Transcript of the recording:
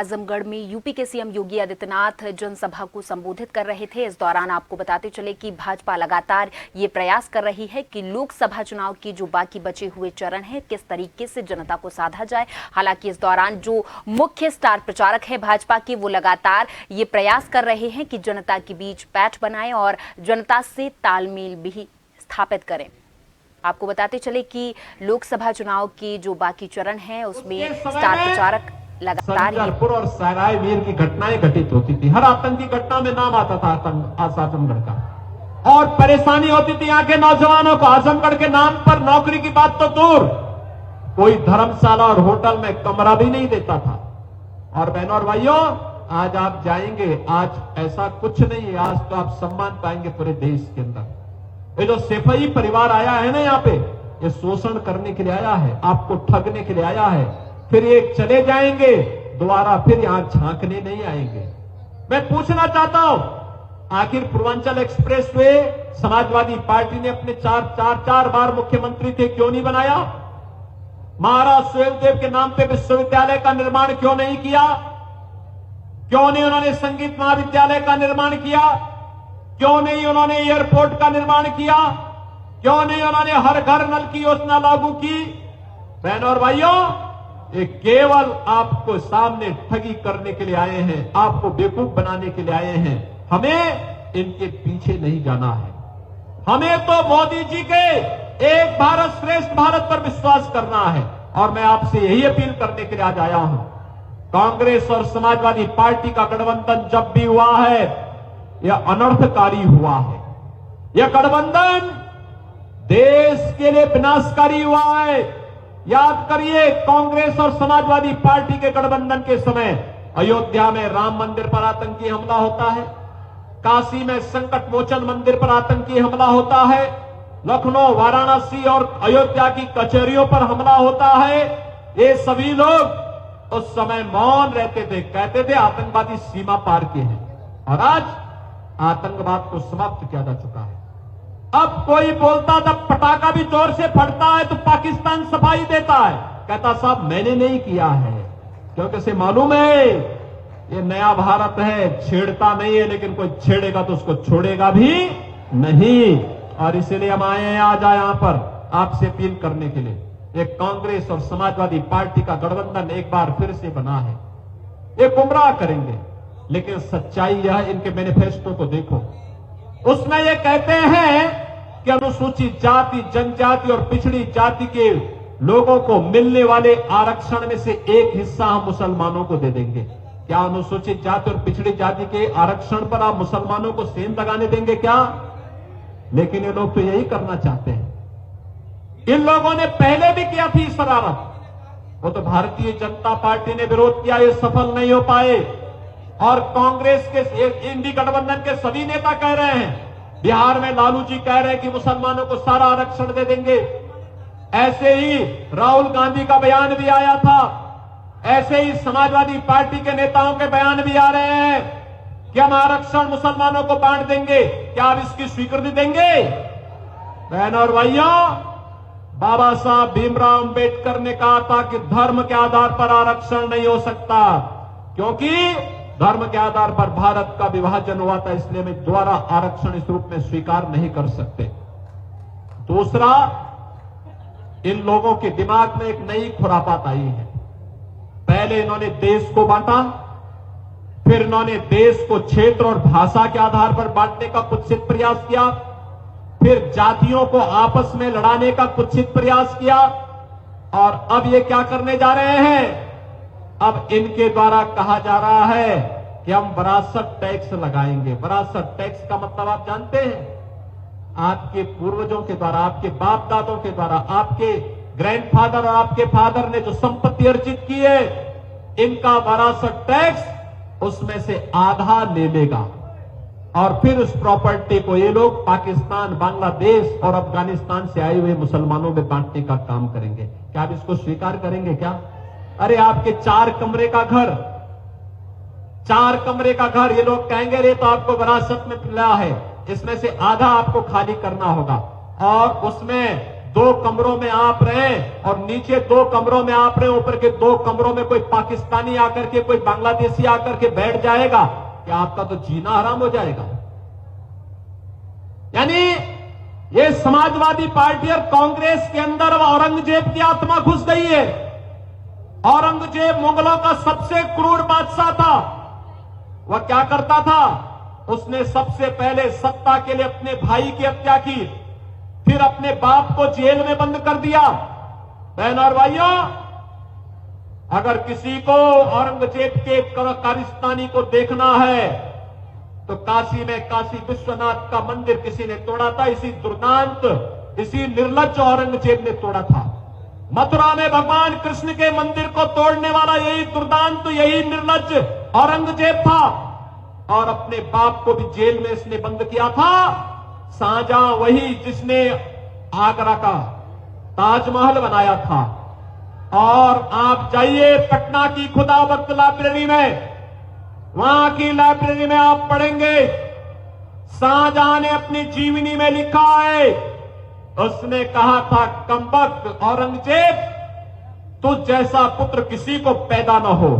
आजमगढ़ में यूपी के सीएम योगी आदित्यनाथ जनसभा को संबोधित कर रहे थे। इस दौरान आपको बताते चले कि भाजपा लगातार ये प्रयास कर रही है कि लोकसभा चुनाव की जो बाकी बचे हुए चरण हैं किस तरीके से जनता को साधा जाए। हालांकि इस दौरान जो मुख्य स्टार प्रचारक है भाजपा के, वो लगातार ये प्रयास कर रहे हैं कि जनता के बीच पैठ बनाएं और जनता से तालमेल भी स्थापित करें। आपको बताते चले कि लोकसभा चुनाव की जो बाकी चरण है उसमें स्टार प्रचारक लगातार संजलपुर और सराय वीर की घटनाएं घटित होती थी। हर आतंकी घटना में नाम आता था आजमगढ़ का, और परेशानी होती थी यहाँ के नौजवानों को। आजमगढ़ के नाम पर नौकरी की बात तो दूर, कोई धर्मशाला और होटल में कमरा भी नहीं देता था। और बहनों और भाइयों, आज आप जाएंगे, आज ऐसा कुछ नहीं है। आज तो आप सम्मान पाएंगे पूरे देश के अंदर। ये जो सैफई परिवार आया है ना यहाँ पे, ये शोषण करने के लिए आया है, आपको ठगने के लिए आया है। फिर ये चले जाएंगे, दोबारा फिर यहां झांकने नहीं आएंगे। मैं पूछना चाहता हूं, आखिर Purvanchal express way Samajwadi party ने अपने चार बार मुख्यमंत्री थे क्यों नहीं बनाया? महाराज सुहेलदेव के नाम पे विश्वविद्यालय का निर्माण क्यों नहीं किया? क्यों नहीं उन्होंने संगीत महाविद्यालय का निर्माण किया? क्यों नहीं उन्होंने एयरपोर्ट का निर्माण किया? क्यों नहीं उन्होंने हर घर नल की योजना लागू की? बहनों और भाइयों, ये केवल आपको सामने ठगी करने के लिए आए हैं, आपको बेवकूफ बनाने के लिए आए हैं। हमें इनके पीछे नहीं जाना है। हमें तो मोदी जी के एक भारत श्रेष्ठ भारत पर विश्वास करना है। और मैं आपसे यही अपील करने के लिए आज आया हूं। कांग्रेस और समाजवादी पार्टी का गठबंधन जब भी हुआ है, यह अनर्थकारी हुआ है। यह गठबंधन देश के लिए विनाशकारी हुआ है। याद करिए, कांग्रेस और समाजवादी पार्टी के गठबंधन के समय अयोध्या में राम मंदिर पर आतंकी हमला होता है, काशी में संकट मोचन मंदिर पर आतंकी हमला होता है, लखनऊ, वाराणसी और अयोध्या की कचहरियों पर हमला होता है। ये सभी लोग उस समय मौन रहते थे, कहते थे आतंकवादी सीमा पार के हैं। और आज आतंकवाद को समाप्त किया जा चुका है। अब कोई बोलता था पटाखा भी जोर से फटता है तो पाकिस्तान सफाई देता है, कहता साहब मैंने नहीं किया है, क्योंकि इसे मालूम है ये नया भारत है, छेड़ता नहीं है, लेकिन कोई छेड़ेगा तो उसको छोड़ेगा भी नहीं। और इसलिए हम आए हैं आज यहां पर आपसे अपील करने के लिए। ये कांग्रेस और समाजवादी पार्टी का गठबंधन एक बार फिर से बना है। ये गुमराह करेंगे, लेकिन सच्चाई यह है, इनके मैनिफेस्टो को देखो, उसमें ये कहते हैं कि अनुसूचित जाति, जनजाति और पिछड़ी जाति के लोगों को मिलने वाले आरक्षण में से एक हिस्सा हम मुसलमानों को दे देंगे। क्या अनुसूचित जाति और पिछड़ी जाति के आरक्षण पर आप मुसलमानों को सेंध लगाने देंगे क्या? लेकिन ये लोग तो यही करना चाहते हैं। इन लोगों ने पहले भी किया थी शरारत, वो तो भारतीय जनता पार्टी ने विरोध किया, ये सफल नहीं हो पाए। और कांग्रेस के इंडी गठबंधन के सभी नेता कह रहे हैं, बिहार में लालू जी कह रहे हैं कि मुसलमानों को सारा आरक्षण दे देंगे। ऐसे ही राहुल गांधी का बयान भी आया था, ऐसे ही समाजवादी पार्टी के नेताओं के बयान भी आ रहे हैं कि हम आरक्षण मुसलमानों को बांट देंगे। क्या आप इसकी स्वीकृति देंगे? बहनों और भाइयों, बाबा साहब भीमराव अंबेडकर ने कहा था कि धर्म के आधार पर आरक्षण नहीं हो सकता, क्योंकि धर्म के आधार पर भारत का विभाजन हुआ था, इसलिए मैं दोबारा आरक्षण इस रूप में स्वीकार नहीं कर सकते। दूसरा, इन लोगों के दिमाग में एक नई खुरापात आई है। पहले इन्होंने देश को बांटा, फिर इन्होंने देश को क्षेत्र और भाषा के आधार पर बांटने का कुत्सित प्रयास किया, फिर जातियों को आपस में लड़ाने का कुत्सित प्रयास किया, और अब ये क्या करने जा रहे हैं? अब इनके द्वारा कहा जा रहा है कि हम विरासत टैक्स लगाएंगे। विरासत टैक्स का मतलब आप जानते हैं? आपके पूर्वजों के द्वारा, आपके बाप दादों के द्वारा, आपके ग्रैंडफादर और आपके फादर ने जो संपत्ति अर्जित की है, इनका विरासत टैक्स उसमें से आधा ले लेगा, और फिर उस प्रॉपर्टी को ये लोग पाकिस्तान, बांग्लादेश और अफगानिस्तान से आए हुए मुसलमानों में बांटने का काम करेंगे। क्या आप इसको स्वीकार करेंगे क्या? अरे आपके 4 कमरे का घर ये लोग कहेंगे रे तो आपको विरासत में मिला है, इसमें से आधा आपको खाली करना होगा, और उसमें 2 कमरों में आप रहें और नीचे 2 कमरों में आप रहें, ऊपर के 2 कमरों में कोई पाकिस्तानी आकर के, कोई बांग्लादेशी आकर के बैठ जाएगा, क्या आपका तो जीना हराम हो जाएगा। यानी ये समाजवादी पार्टी और कांग्रेस के अंदर अब औरंगजेब की आत्मा घुस गई है। औरंगजेब मुगलों का सबसे क्रूर बादशाह था। वह क्या करता था, उसने सबसे पहले सत्ता के लिए अपने भाई की हत्या की, फिर अपने बाप को जेल में बंद कर दिया। बहन और भाइयों, अगर किसी को औरंगजेब के कारस्तानी को देखना है तो काशी में काशी विश्वनाथ का मंदिर किसी ने तोड़ा था, इसी दुर्दांत, इसी निर्लज्ज औरंगजेब ने तोड़ा था। मथुरा में भगवान कृष्ण के मंदिर को तोड़ने वाला यही दुर्दांत, यही निर्लज्ज औरंगजेब था और अपने बाप को भी जेल में इसने बंद किया था। शाहजहां वही जिसने आगरा का ताजमहल बनाया था। और आप जाइए पटना की खुदावंत लाइब्रेरी में, वहां की लाइब्रेरी में आप पढ़ेंगे शाहजहां ने अपनी जीवनी में लिखा है, उसने कहा था, कमबख्त औरंगजेब, तुझ जैसा पुत्र किसी को पैदा न हो।